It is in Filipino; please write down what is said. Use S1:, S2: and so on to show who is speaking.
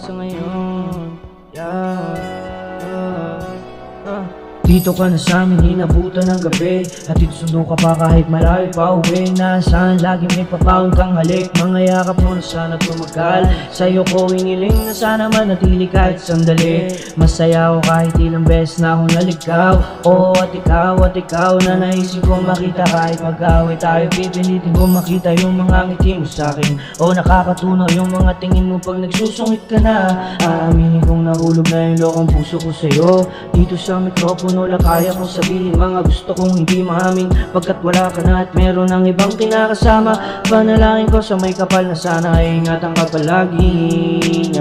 S1: sa ngayon. Dito ka na sa'min, inabutan ng gabi. Hatid sundo ka pa kahit malayo pa uwi. Nasaan lagi may papaon kang halik. Mga yakap mo na sana tumagal. Sa'yo ko iniling na sana manatili kahit sandali. Masaya ako kahit ilang beses na ako naligaw. Oo at ikaw na naisip ko makita. Kahit mag-away tayo, pipilitin ko makita yung mga ngiti mo sa'kin. O nakakatunaw yung mga tingin mo pag nagsusungit ka na. Aaminin kong nahulog na yung lokong puso ko sa'yo. Dito sa mikropono lang kaya kong sabihin mga gusto kong hindi maamin. Pagkat wala ka na at meron ng ibang kinakasama. Panalangin ko sa may kapal na sana ay ingatan ka palagi.